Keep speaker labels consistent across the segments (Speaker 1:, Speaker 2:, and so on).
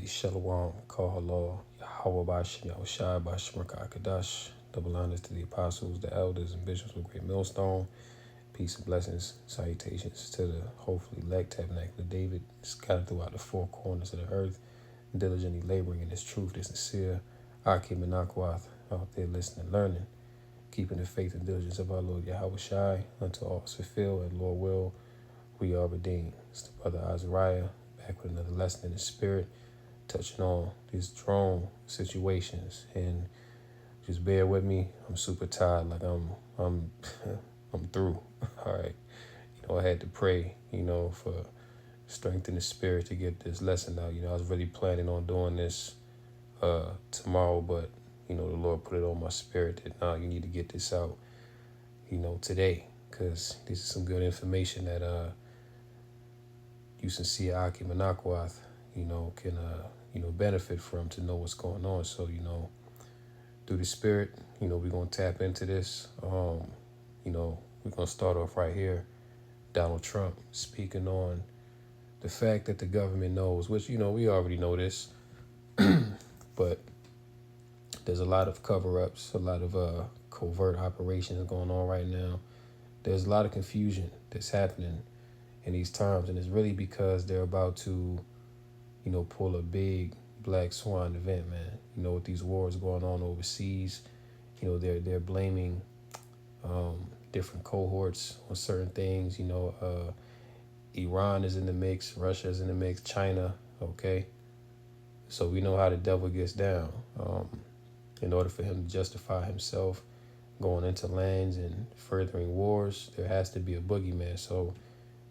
Speaker 1: Shalom, Kahala, Yahweh Bashem, Yahushai Bashem Kadash. Double honors to the apostles, the elders, and bishops of Great Millstone. Peace and blessings, salutations to the hopefully elect tabernacle of David, scattered throughout the four corners of the earth, diligently laboring in his truth, is sincere. Akim and Akwath out there listening and learning, keeping the faith and diligence of our Lord Yahweh Shai unto all is fulfilled, and Lord will, we are redeemed. It's the brother Azariah, back with another lesson in the spirit, touching on these drone situations. And just bear with me. I'm super tired. Like I'm I'm through. All right. I had to pray, for strength in the spirit to get this lesson out. I was really planning on doing this tomorrow, but the Lord put it on my spirit that you need to get this out, today, because this is some good information that you sincere Akim and Akwath, can benefit from, to know what's going on. So, through the spirit, we're gonna tap into this. We're gonna start off right here. Donald Trump speaking on the fact that the government knows, which we already know this, but there's a lot of cover-ups, a lot of covert operations going on right now. There's a lot of confusion that's happening in these times, and it's really because they're about to, pull a big black swan event, man. With these wars going on overseas, they're blaming different cohorts on certain things. Iran is in the mix, Russia is in the mix, China, okay? So we know how the devil gets down. In order for him to justify himself going into lands and furthering wars, there has to be a boogeyman. So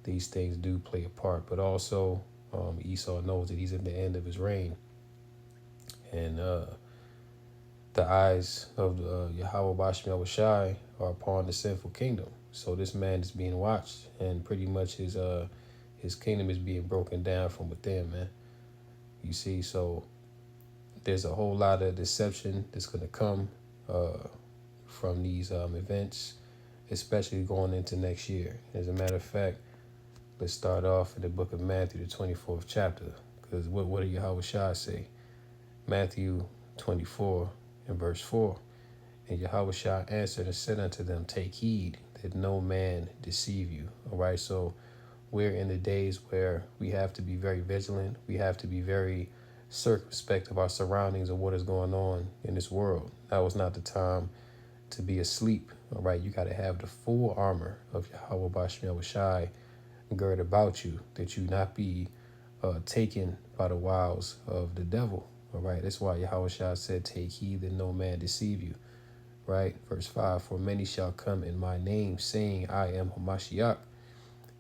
Speaker 1: these things do play a part. But also, Esau knows that he's at the end of his reign. And the eyes of Yahweh Bashem Yahushai are upon the sinful kingdom. So this man is being watched, and pretty much his kingdom is being broken down from within, man. You see, so there's a whole lot of deception that's going to come from these events, especially going into next year. As a matter of fact, let's start off in the book of Matthew, the 24th chapter, because what did Yahweh Shai say? Matthew 24 and verse 4. And Yahweh Shai answered and said unto them, take heed that no man deceive you. All right, so we're in the days where we have to be very vigilant. We have to be very circumspect of our surroundings and what is going on in this world. Now is not the time to be asleep. All right, you got to have the full armor of Yahweh Bashem Yahushai gird about you, that you not be taken by the wiles of the devil. All right, that's why Yahweh Shai said, take heed that no man deceive you. Right, verse 5, for many shall come in my name, saying, I am Hamashiach,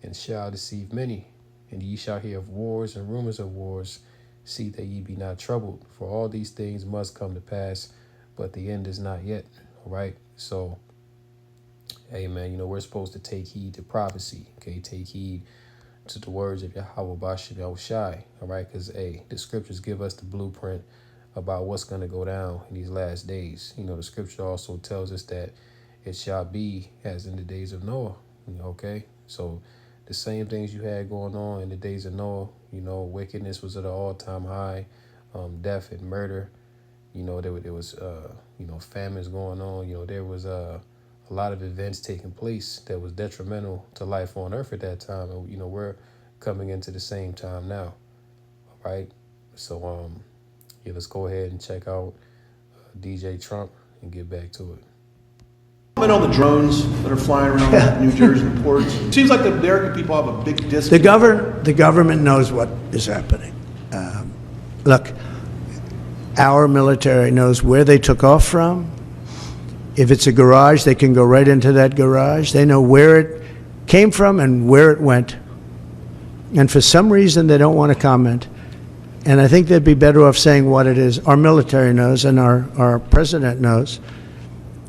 Speaker 1: and shall deceive many. And ye shall hear of wars and rumors of wars. See that ye be not troubled, for all these things must come to pass, but the end is not yet. All right, so, hey, man, we're supposed to take heed to prophecy, okay? Take heed to the words of Yahweh Bashem Yahushai, all right? Because, hey, the scriptures give us the blueprint about what's going to go down in these last days. The scripture also tells us that it shall be as in the days of Noah, okay? So the same things you had going on in the days of Noah, wickedness was at an all-time high, death and murder, there was, famines going on, there was a lot of events taking place that was detrimental to life on earth at that time. And, we're coming into the same time now, all right? So, yeah, let's go ahead and check out DJ Trump and get back to it.
Speaker 2: Comment on the drones that are flying around New Jersey ports. Seems like the American people have a big disconnect.
Speaker 3: The government knows what is happening. Look, our military knows where they took off from. If it's a garage, they can go right into that garage. They know where it came from and where it went. And for some reason, they don't want to comment. And I think they'd be better off saying what it is. Our military knows, and our president knows.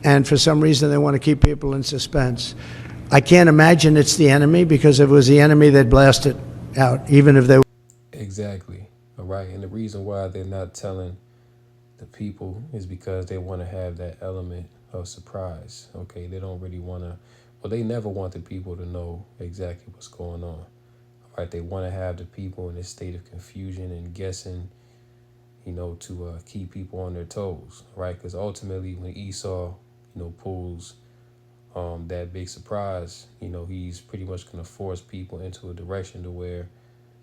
Speaker 3: And for some reason, they want to keep people in suspense. I can't imagine it's the enemy, because if it was the enemy, they'd blast it out, even if they...
Speaker 1: Exactly. All right. And the reason why they're not telling the people is because they want to have that element of surprise. Okay. They don't really want to... Well, they never want the people to know exactly what's going on. Right, they want to have the people in a state of confusion and guessing, to keep people on their toes, right? Because ultimately, when Esau, pulls that big surprise, he's pretty much going to force people into a direction to where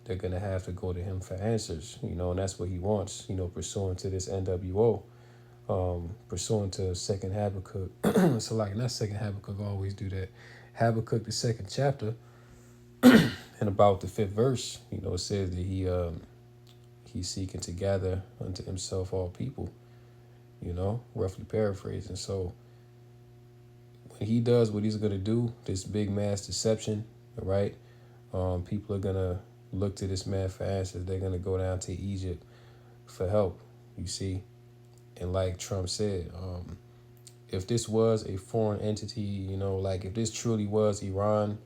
Speaker 1: they're going to have to go to him for answers, and that's what he wants, pursuant to this NWO, pursuant to second Habakkuk. So like, not second Habakkuk, I always do that. Habakkuk, the second chapter, and about the fifth verse, it says that he's seeking to gather unto himself all people, roughly paraphrasing. So when he does what he's going to do, this big mass deception, right? People are going to look to this man for answers. They're going to go down to Egypt for help, you see. And like Trump said, if this was a foreign entity, like if this truly was Iran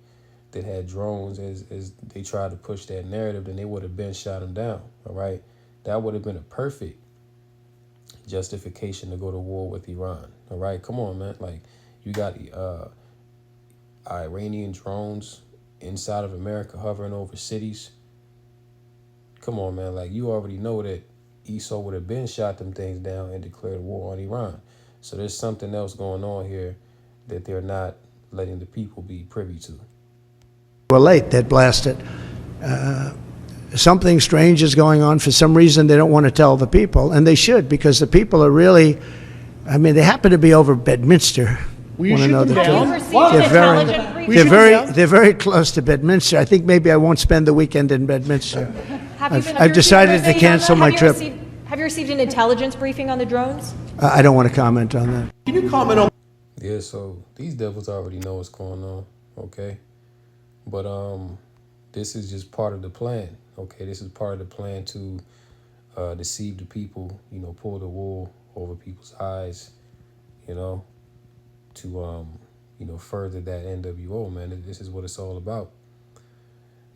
Speaker 1: that had drones as they tried to push that narrative, then they would have been shot him down, all right? That would have been a perfect justification to go to war with Iran, all right? Come on, man. Like, you got Iranian drones inside of America hovering over cities. Come on, man. Like, you already know that Esau would have been shot them things down and declared war on Iran. So there's something else going on here that they're not letting the people be privy to.
Speaker 3: Well, late, they'd blast it. Something strange is going on. For some reason, they don't want to tell the people, and they should, because the people are really, they happen to be over Bedminster.
Speaker 2: Will you
Speaker 3: Want to
Speaker 2: shoot
Speaker 3: know
Speaker 2: them
Speaker 3: the
Speaker 2: down?
Speaker 3: truth?
Speaker 4: Received
Speaker 2: Why?
Speaker 4: intelligent
Speaker 2: Will you
Speaker 4: briefing.
Speaker 2: shoot them down?
Speaker 3: They're very close to Bedminster. I think maybe I won't spend the weekend in Bedminster. I've decided to cancel my trip.
Speaker 4: Have you received an intelligence briefing on the drones?
Speaker 3: I don't want to comment on that.
Speaker 2: Can you comment on
Speaker 1: Yeah, so these devils already know what's going on, okay? But this is just part of the plan, okay? This is part of the plan to deceive the people, pull the wool over people's eyes, to further that NWO, man. This is what it's all about.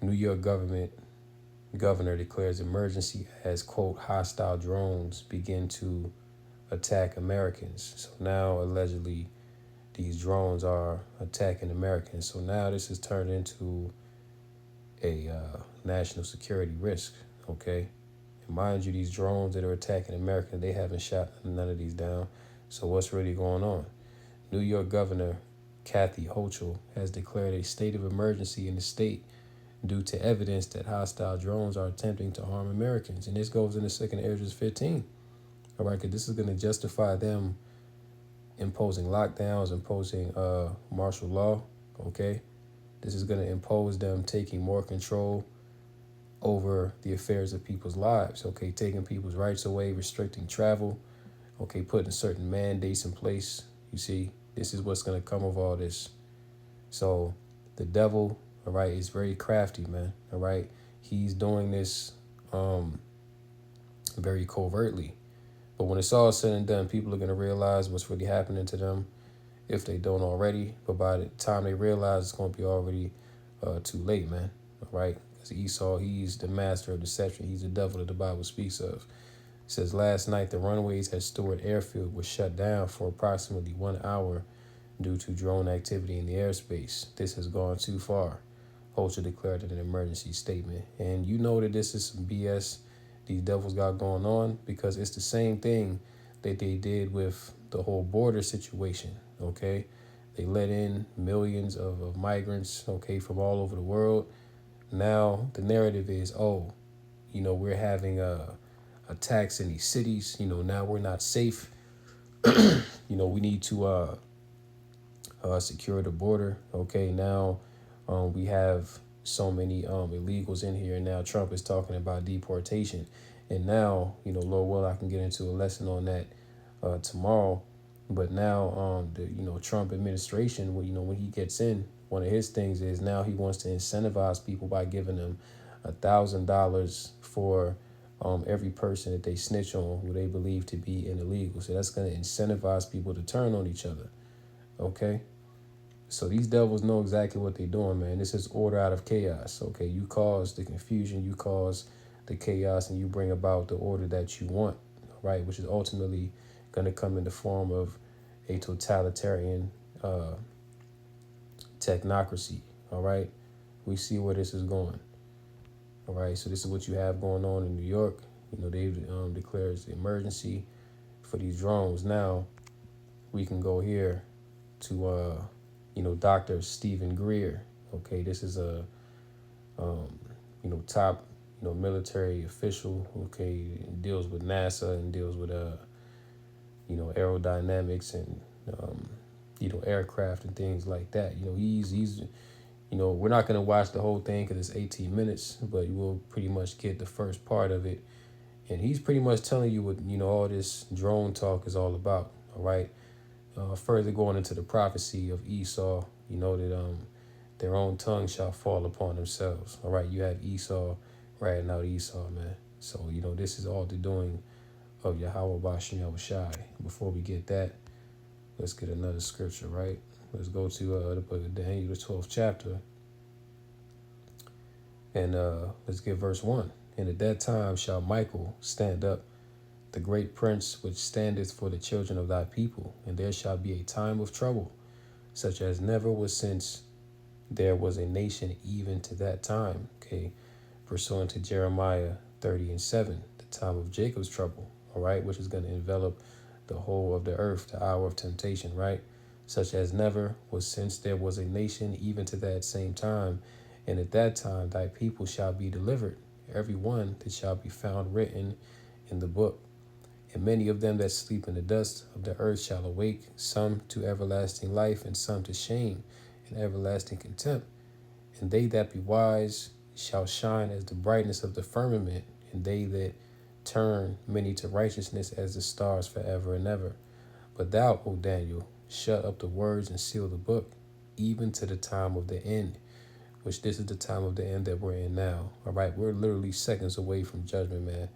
Speaker 1: New York governor declares emergency as, quote, hostile drones begin to attack Americans. So now, allegedly, these drones are attacking Americans. So now this has turned into a national security risk, okay? And mind you, these drones that are attacking Americans, they haven't shot none of these down. So what's really going on? New York Governor Kathy Hochul has declared a state of emergency in the state due to evidence that hostile drones are attempting to harm Americans. And this goes into 2nd Esdras 15. All right, because this is going to justify them imposing lockdowns, imposing martial law, okay? This is going to impose them taking more control over the affairs of people's lives, okay? Taking people's rights away, restricting travel, okay? Putting certain mandates in place. You see, this is what's going to come of all this. So the devil, all right, is very crafty, man, all right? He's doing this very covertly. But when it's all said and done, people are going to realize what's really happening to them if they don't already. But by the time they realize, it's going to be already too late, man. All right? Because Esau, he's the master of deception. He's the devil that the Bible speaks of. It says, last night, the runways at Stewart Airfield were shut down for approximately 1 hour due to drone activity in the airspace. This has gone too far, Holter declared in an emergency statement. And you know that this is some BS these devils got going on, because it's the same thing that they did with the whole border situation, okay? They let in millions of migrants, okay, from all over the world. Now the narrative is, we're having attacks in these cities. Now we're not safe. We need to secure the border, okay? Now we have so many illegals in here. And now Trump is talking about deportation. And now, Lord will, I can get into a lesson on that tomorrow. But now the Trump administration, when he gets in, one of his things is now he wants to incentivize people by giving them $1,000 for every person that they snitch on who they believe to be an illegal. So that's going to incentivize people to turn on each other, okay? So these devils know exactly what they're doing, man. This is order out of chaos, okay? You cause the confusion, you cause the chaos, and you bring about the order that you want, right? Which is ultimately going to come in the form of a totalitarian technocracy, all right? We see where this is going, all right? So this is what you have going on in New York. They've declared the emergency for these drones. Now we can go here to Dr. Stephen Greer. Okay, this is a top military official. Okay, deals with NASA and deals with aerodynamics and aircraft and things like that. He's we're not going to watch the whole thing because it's 18 minutes, but you will pretty much get the first part of it. And he's pretty much telling you what, all this drone talk is all about. All right. Further going into the prophecy of Esau, that their own tongue shall fall upon themselves. All right. You have Esau ratting out Esau, man. So, this is all the doing of Yahweh Bashem Yahushai. Before we get that, let's get another scripture, right? Let's go to the book of Daniel, the 12th chapter. And let's get verse 1. And at that time shall Michael stand up, the great prince which standeth for the children of thy people. And there shall be a time of trouble, such as never was since there was a nation even to that time. Okay, pursuant to Jeremiah 30:7, the time of Jacob's trouble, all right, which is going to envelop the whole of the earth, the hour of temptation, right? Such as never was since there was a nation even to that same time. And at that time thy people shall be delivered, every one that shall be found written in the book. And many of them that sleep in the dust of the earth shall awake, some to everlasting life, and some to shame and everlasting contempt. And they that be wise shall shine as the brightness of the firmament, and they that turn many to righteousness as the stars forever and ever. But thou, O Daniel, shut up the words and seal the book, even to the time of the end, which this is the time of the end that we're in now. All right, we're literally seconds away from judgment, man.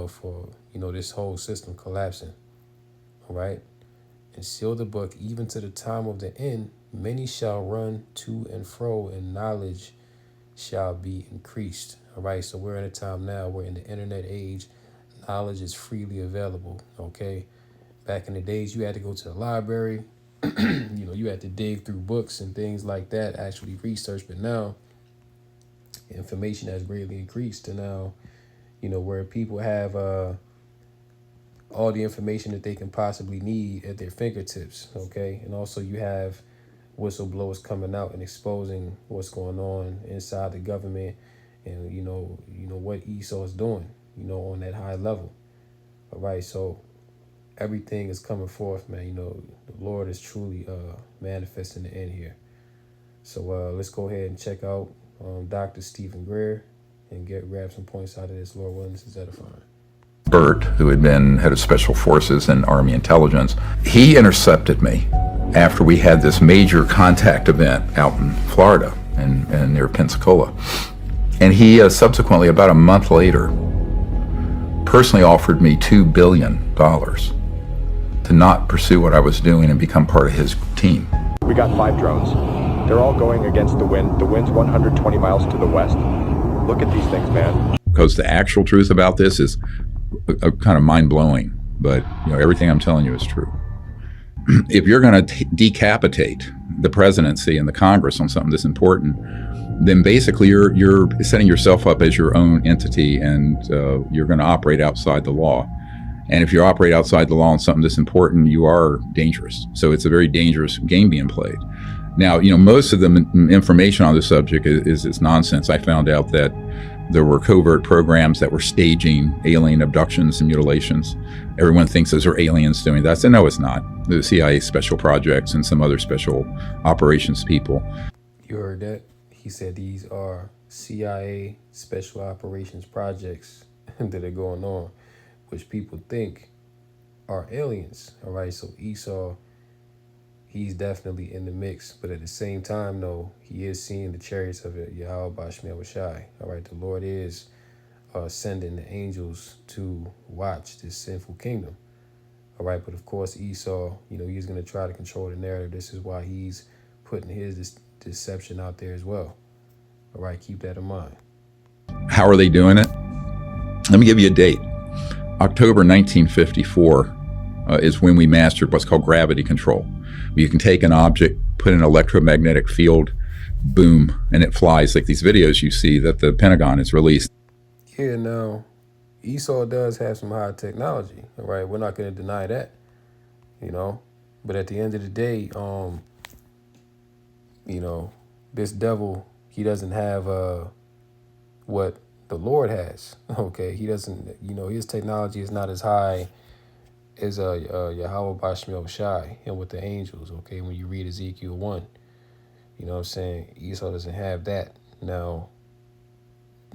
Speaker 1: For this whole system collapsing. All right, and seal the book even to the time of the end. Many shall run to and fro, and knowledge shall be increased. All right, so we're in a time now. We're in the internet age. Knowledge is freely available. Okay, back in the days, you had to go to the library. You had to dig through books and things like that, actually research. But now, information has greatly increased to now, where people have all the information that they can possibly need at their fingertips. Okay, and also you have whistleblowers coming out and exposing what's going on inside the government, and what Esau is doing, on that high level. All right, so everything is coming forth, man. The Lord is truly manifesting the end here. So let's go ahead and check out Dr. Stephen Greer and grab some points out of this. Lord willing, this is edifying.
Speaker 5: Burt, who had been head of special forces and Army intelligence, he intercepted me after we had this major contact event out in Florida and near Pensacola. And he subsequently, about a month later, personally offered me $2 billion to not pursue what I was doing and become part of his team.
Speaker 6: We got 5 drones. They're all going against the wind. The wind's 120 miles to the west. Look at these things, man.
Speaker 5: Because the actual truth about this is kind of mind-blowing, but everything I'm telling you is true. If you're going to decapitate the presidency and the Congress on something this important, then basically you're setting yourself up as your own entity, and you're going to operate outside the law. And if you operate outside the law on something this important, you are dangerous. So it's a very dangerous game being played. Now, most of the information on the subject is nonsense. I found out that there were covert programs that were staging alien abductions and mutilations. Everyone thinks those are aliens doing that. So no, it's not. The CIA special projects and some other special operations people.
Speaker 1: You heard that? He said these are CIA special operations projects that are going on, which people think are aliens. All right, so Esau, he's definitely in the mix, but at the same time, though, he is seeing the chariots of Yahweh Bashem Yahushai. All right, the Lord is sending the angels to watch this sinful kingdom. All right, but of course, Esau, he's going to try to control the narrative. This is why he's putting his deception out there as well. All right, keep that in mind.
Speaker 5: How are they doing it? Let me give you a date. October 1954 is when we mastered what's called gravity control. You can take an object, put an electromagnetic field, boom, and it flies, like these videos you see that the Pentagon has released.
Speaker 1: Yeah, now, Esau does have some high technology, all right? We're not going to deny that, you know. But at the end of the day, you know, this devil, he doesn't have what the Lord has. Okay, he doesn't. You know, his technology is not as high as Yahweh Bashmiel Shai and with the angels. Okay, when you read Ezekiel 1, you know what I'm saying, Esau doesn't have that. Now,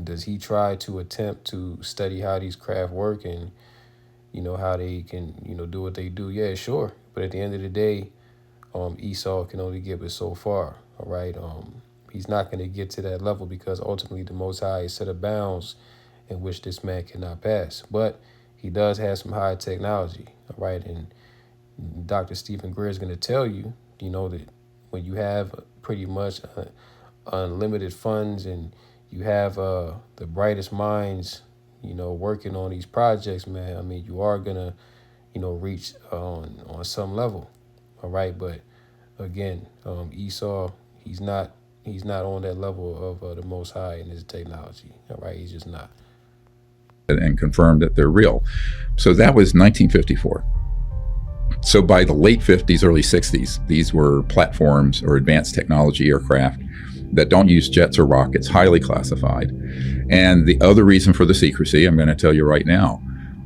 Speaker 1: does he try to attempt to study how these craft work and you know how they can do what they do? Yeah, sure. But at the end of the day, Esau can only get us so far. All right. He's not going to get to that level because ultimately the Most High has set a bounds in which this man cannot pass. But he does have some high technology. All right. And Dr. Stephen Greer is going to tell you, you know, that when you have pretty much unlimited funds and you have the brightest minds, you know, working on these projects, man, I mean, you are going to, you know, reach on some level. All right. But again, Esau, he's not on that level of the Most High in his technology. All right. He's just not.
Speaker 5: And confirmed that they're real. So that was 1954. So by the late 50s, early 60s, these were platforms or advanced technology aircraft that don't use jets or rockets, highly classified. And the other reason for the secrecy, I'm going to tell you right now,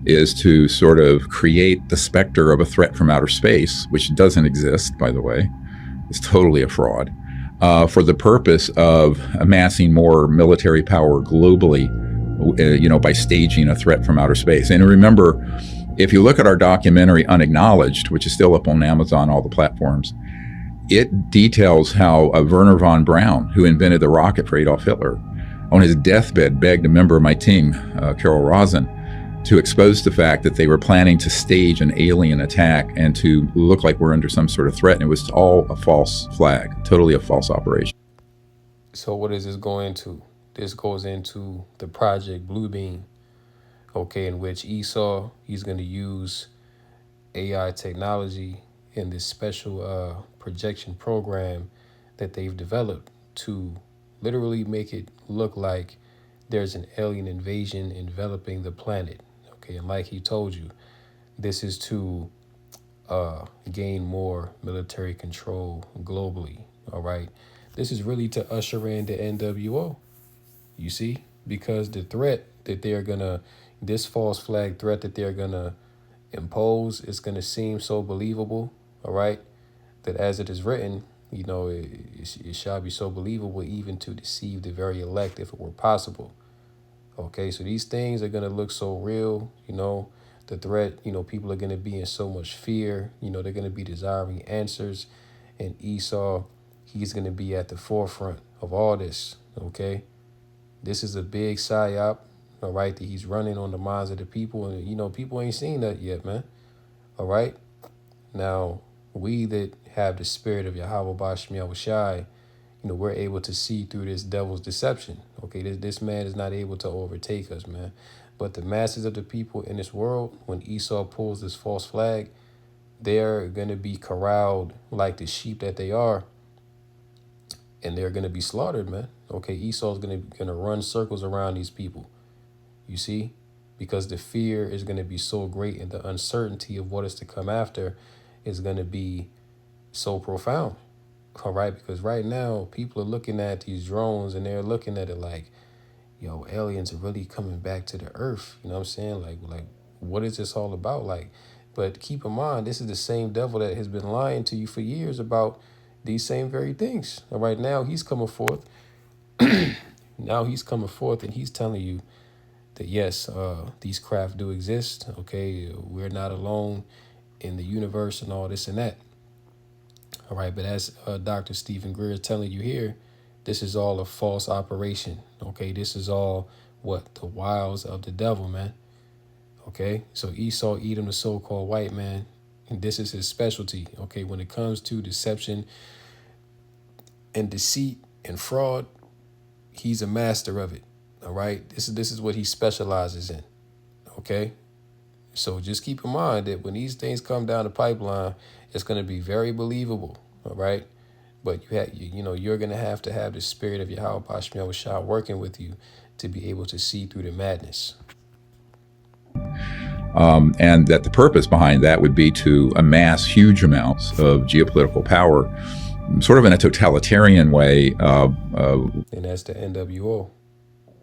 Speaker 5: is to sort of create the specter of a threat from outer space, which doesn't exist, by the way. It's totally a fraud, for the purpose of amassing more military power globally, you know, by staging a threat from outer space. And remember, if you look at our documentary Unacknowledged, which is still up on Amazon, all the platforms, it details how Werner von Braun, who invented the rocket for Adolf Hitler, on his deathbed begged a member of my team, Carol Rosen, to expose the fact that they were planning to stage an alien attack and to look like we're under some sort of threat. And it was all a false flag, totally a false operation.
Speaker 1: So what does this go into? This goes into the Project Bluebeam, okay, in which Esau, he's going to use AI technology in this special projection program that they've developed to literally make it look like there's an alien invasion enveloping the planet. Okay, and like he told you, this is to gain more military control globally. All right, this is really to usher in the NWO. You see, because the threat that they're gonna, this false flag threat that they're gonna impose is gonna seem so believable. All right, that as it is written, you know, it shall be so believable even to deceive the very elect if it were possible. Okay, so these things are going to look so real, you know, the threat, you know, people are going to be in so much fear, you know, they're going to be desiring answers. And Esau, he's going to be at the forefront of all this, okay? This is a big psyop, all right, that he's running on the minds of the people. And, you know, people ain't seen that yet, man, all right? Now, we that have the spirit of Yahweh Bashmiel Shai, you know, we're able to see through this devil's deception. Okay, this man is not able to overtake us, man. But the masses of the people in this world, when Esau pulls this false flag, they're going to be corralled like the sheep that they are, and they're going to be slaughtered, man. Okay, Esau's going to run circles around these people, you see, because the fear is going to be so great and the uncertainty of what is to come after is going to be so profound. All right, because right now people are looking at these drones and they're looking at it like, yo, aliens are really coming back to the earth. You know what I'm saying? Like, what is this all about? Like, but keep in mind, this is the same devil that has been lying to you for years about these same very things. All right, now he's coming forth. Now he's coming forth and he's telling you that yes, these craft do exist. Okay, we're not alone in the universe and all this and that. All right, but as Dr. Stephen Greer is telling you here, this is all a false operation. Okay, this is all what? The wiles of the devil, man. Okay, so Esau, Edom, the so-called white man, and this is his specialty. Okay, when it comes to deception and deceit and fraud, he's a master of it. All right, this is what he specializes in. Okay, so just keep in mind that when these things come down the pipeline, it's going to be very believable. All right. But you know, you're going to have the spirit of Yahweh Bashmiel Shah working with you to be able to see through the madness.
Speaker 5: And that the purpose behind that would be to amass huge amounts of geopolitical power, sort of in a totalitarian way,
Speaker 1: And that's the NWO,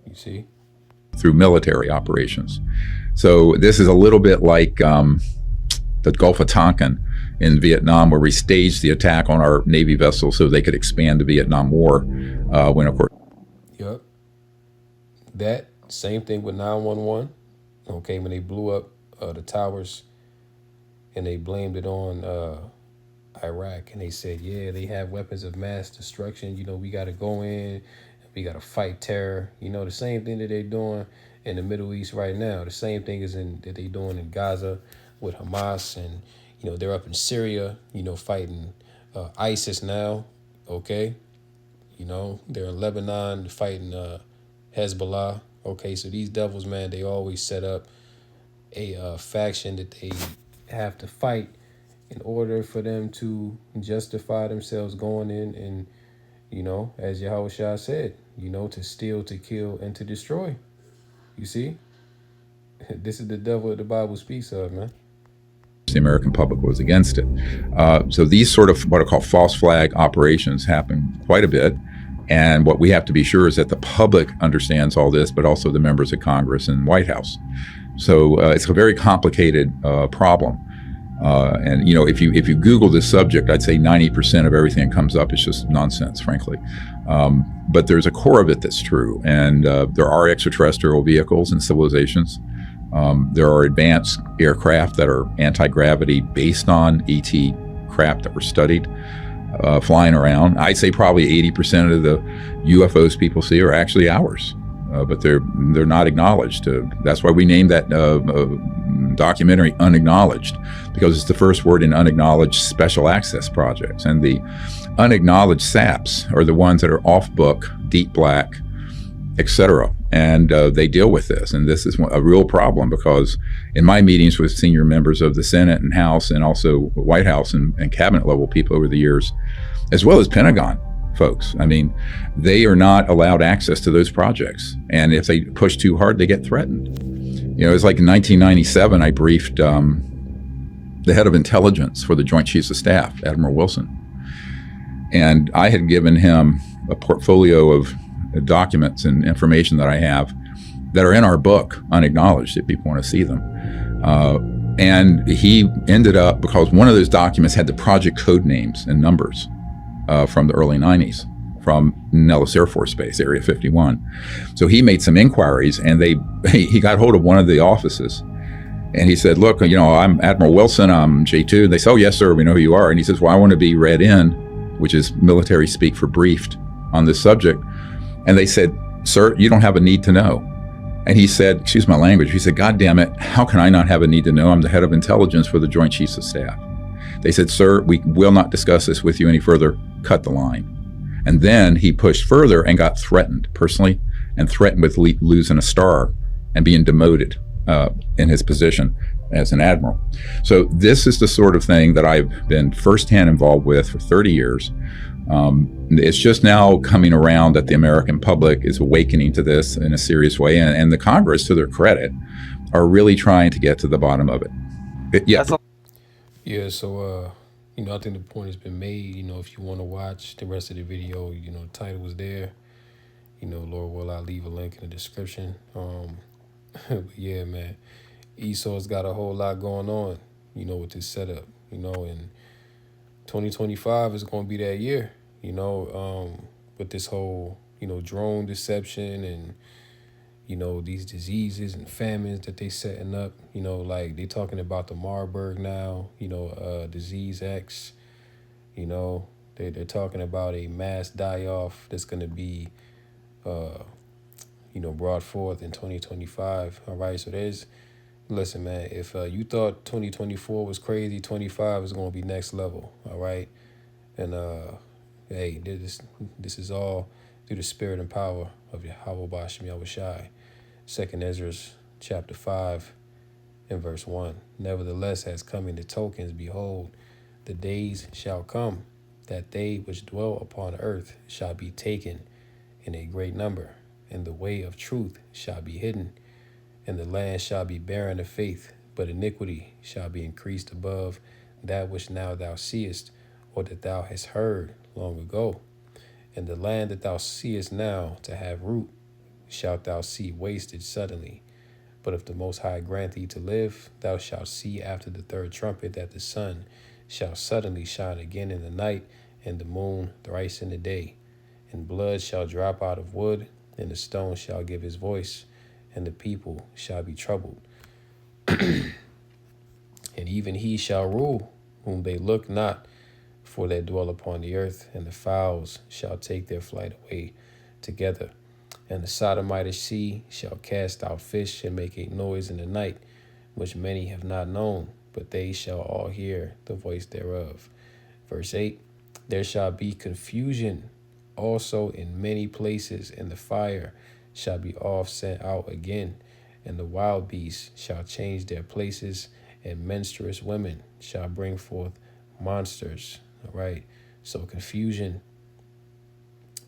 Speaker 1: you see?
Speaker 5: through military operations. So this is a little bit like the Gulf of Tonkin in Vietnam, where we staged the attack on our Navy vessels so they could expand the Vietnam War, when, of course,
Speaker 1: Yep. That same thing with 911. Okay, when they blew up the towers and they blamed it on Iraq, and they said, yeah, they have weapons of mass destruction. You know, we got to go in, we got to fight terror. You know, the same thing that they're doing in the Middle East right now. The same thing is that they're doing in Gaza with Hamas, and you know they're up in Syria. You know, fighting ISIS now. Okay, you know they're in Lebanon fighting Hezbollah. Okay, so these devils, man, they always set up a faction that they have to fight in order for them to justify themselves going in and, you know, as Yahushua said, you know, to steal, to kill, and to destroy. You see? This is the devil that the Bible speaks of, man.
Speaker 5: the American public was against it. So these sort of what I call false flag operations happen quite a bit. And what we have to be sure is that the public understands all this, but also the members of Congress and White House. So it's a very complicated problem. And you know, if you Google this subject, I'd say 90% of everything that comes up is just nonsense, frankly. But there's a core of it that's true, and there are extraterrestrial vehicles and civilizations. There are advanced aircraft that are anti-gravity based on ET craft that were studied, flying around. I'd say probably 80% of the UFOs people see are actually ours, but they're not acknowledged. That's why we named that documentary Unacknowledged, because it's the first word in unacknowledged special access projects. And the unacknowledged SAPs are the ones that are off book, deep black, etc. And they deal with this. And this is a real problem, because in my meetings with senior members of the Senate and House, and also White House and cabinet level people over the years, as well as Pentagon folks, I mean, they are not allowed access to those projects. And if they push too hard, they get threatened. You know, it's like in 1997, I briefed the head of intelligence for the Joint Chiefs of Staff, Admiral Wilson. And I had given him a portfolio of documents and information that I have that are in our book, Unacknowledged, if people want to see them. And he ended up, because one of those documents had the project code names and numbers from the early 90s, from Nellis Air Force Base, Area 51. So he made some inquiries, and he got hold of one of the offices, and he said, look, you know, I'm Admiral Wilson, I'm J2. And they said, oh, yes, sir, we know who you are. And he says, well, I want to be read in, which is military speak for briefed on this subject. And they said, sir, you don't have a need to know. And he said, excuse my language, he said, God damn it, how can I not have a need to know? I'm the head of intelligence for the Joint Chiefs of Staff. They said, sir, we will not discuss this with you any further. Cut the line. And then he pushed further and got threatened personally, and threatened with losing a star and being demoted in his position as an admiral. So this is the sort of thing that I've been firsthand involved with for 30 years. It's just now coming around that the American public is awakening to this in a serious way, and the Congress, to their credit, are really trying to get to the bottom of it. Yeah.
Speaker 1: Yeah, so, you know, I think the point has been made. You know, if you want to watch the rest of the video, you know, the title was there. You know, Lord will, I'll leave a link in the description. But yeah, man, Esau's got a whole lot going on, you know, with this setup, you know, and 2025 is going to be that year, you know, with this whole, you know, drone deception and, you know, these diseases and famines that they setting up, you know, like they talking about the Marburg now, you know, disease X, you know, they're talking about a mass die-off that's going to be, you know, brought forth in 2025. All right. So listen, man, if you thought 2024 was crazy, 25 is going to be next level. All right. And, hey, this is all through the spirit and power of Yahweh Bashem Yahushai. 2nd Ezra chapter 5 and verse 1. Nevertheless, as coming the tokens, behold, the days shall come that they which dwell upon earth shall be taken in a great number, and the way of truth shall be hidden, and the land shall be barren of faith, but iniquity shall be increased above that which now thou seest, or that thou hast heard long ago. And the land that thou seest now to have root shalt thou see wasted suddenly. But if the Most High grant thee to live, thou shalt see after the third trumpet that the sun shall suddenly shine again in the night, and the moon thrice in the day. And blood shall drop out of wood, and the stone shall give his voice, and the people shall be troubled. And even he shall rule, whom they look not, for they dwell upon the earth, and the fowls shall take their flight away together. And the Sodomitish sea shall cast out fish and make a noise in the night, which many have not known, but they shall all hear the voice thereof. Verse 8, there shall be confusion also in many places, and the fire shall be oft sent out again, and the wild beasts shall change their places, and menstruous women shall bring forth monsters. All right, so confusion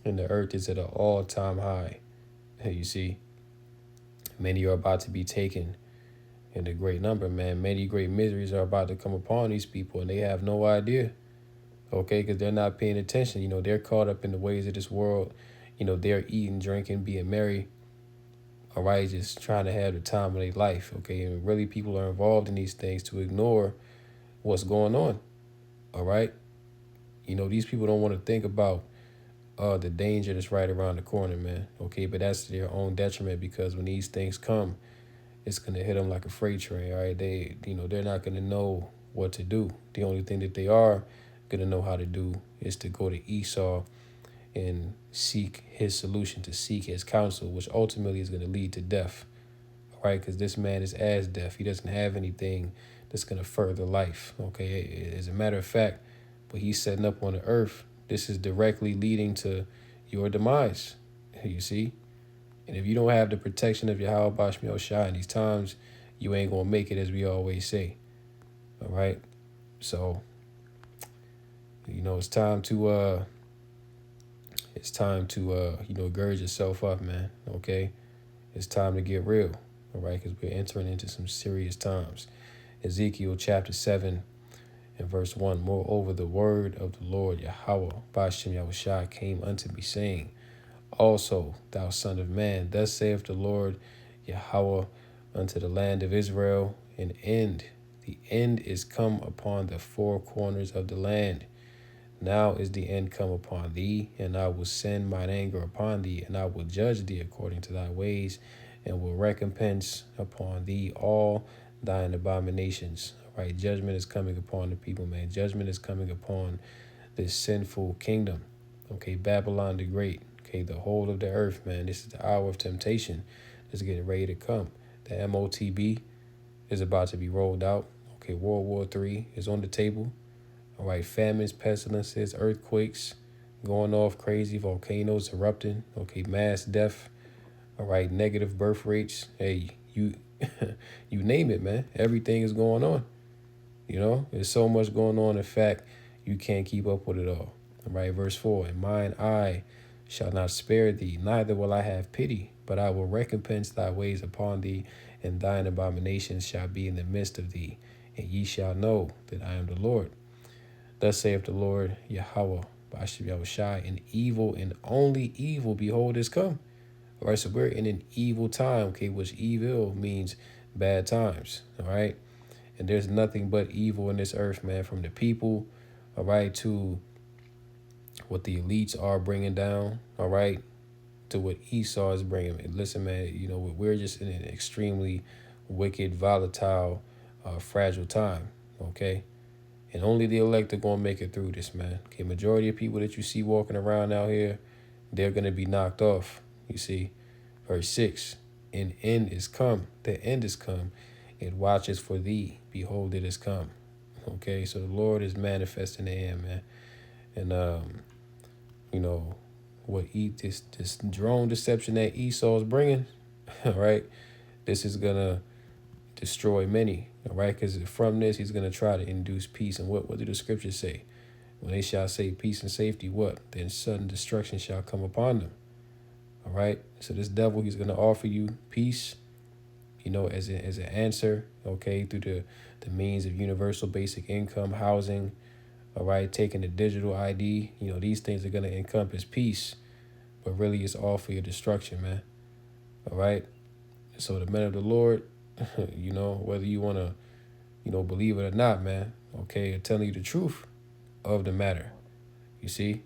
Speaker 1: in the earth is at an all-time high. You see, many are about to be taken in a great number, man. Many great miseries are about to come upon these people, and they have no idea, okay, because they're not paying attention. You know, they're caught up in the ways of this world. You know, they're eating, drinking, being merry, all right, just trying to have the time of their life, okay? And really, people are involved in these things to ignore what's going on, all right? You know, these people don't want to think about the danger that's right around the corner, man, okay? But that's to their own detriment, because when these things come, it's going to hit them like a freight train, all right? They're not going to know what to do. The only thing that they are going to know how to do is to go to Esau and seek his solution, to seek his counsel, which ultimately is going to lead to death, all right? Because this man is as deaf. He doesn't have anything that's going to further life, okay? As a matter of fact, what he's setting up on the earth, this is directly leading to your demise, you see? And if you don't have the protection of Yahweh Bashmiel Shai in these times, you ain't going to make it, as we always say, all right? So, you know, it's time to gird yourself up, man, okay? It's time to get real, all right? Because we're entering into some serious times. Ezekiel chapter 7 and verse 1, moreover, the word of the Lord Yahweh Bashem Yahushua came unto me, saying, also, thou son of man, thus saith the Lord Yahweh unto the land of Israel, the end is come upon the four corners of the land. Now is the end come upon thee, and I will send mine anger upon thee, and I will judge thee according to thy ways, and will recompense upon thee all thine abominations. All right, judgment is coming upon the people, man. Judgment is coming upon this sinful kingdom. Okay, Babylon the Great. Okay, the whole of the earth, man. This is the hour of temptation. It's getting ready to come. The MOTB is about to be rolled out. Okay, World War III is on the table. All right, famines, pestilences, earthquakes going off crazy, volcanoes erupting. Okay, mass death. All right, negative birth rates. Hey, you you name it, man. Everything is going on. You know, there's so much going on. In fact, you can't keep up with it all. All right, verse 4, and mine eye shall not spare thee, neither will I have pity, but I will recompense thy ways upon thee, and thine abominations shall be in the midst of thee, and ye shall know that I am the Lord. Thus saith the Lord Yahweh, Bashim Yahushai, and evil and only evil, behold, is come. All right, so we're in an evil time, okay, which evil means bad times, all right? And there's nothing but evil in this earth, man, from the people, all right, to what the elites are bringing down, all right, to what Esau is bringing. Listen, man, you know, we're just in an extremely wicked, volatile, fragile time, okay? And only the elect are going to make it through this, man. Okay, majority of people that you see walking around out here, they're going to be knocked off, you see. Verse 6, an end is come. The end is come. It watches for thee. Behold, it is come. Okay, so the Lord is manifesting the end, man. And, you know, what this drone deception that Esau is bringing, all right, this is going to destroy many, all right, because from this, he's going to try to induce peace. And what do the scriptures say? When they shall say peace and safety, what? Then sudden destruction shall come upon them, all right? So this devil, he's going to offer you peace, as an answer, okay, through the means of universal basic income, housing, all right, taking the digital ID. These things are going to encompass peace, but really it's all for your destruction, man. All right. So the men of the Lord, whether you want to, believe it or not, man, okay, are telling you the truth of the matter. You see?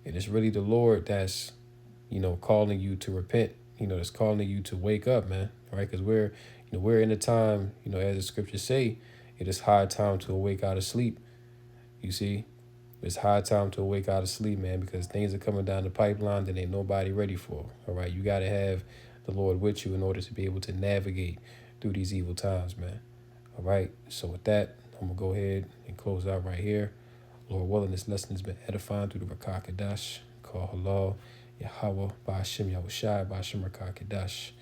Speaker 1: And it's really the Lord that's, calling you to repent, that's calling you to wake up, man. All right. Because we're in a time, as the scriptures say, it is high time to awake out of sleep. You see? It's high time to awake out of sleep, man, because things are coming down the pipeline that ain't nobody ready for. All right. You got to have the Lord with you in order to be able to navigate through these evil times, man. All right. So with that, I'm going to go ahead and close out right here. Lord willing, this lesson has been edifying through the Rakah Kadash. Call Halal, Yahweh, Ba'ashem Yahushai, Ba'ashem Rakah Kadash.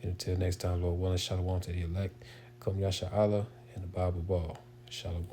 Speaker 1: And until next time, Lord willing, shalom to the elect. Come Yasha Allah and the Bible Ball. Shalom.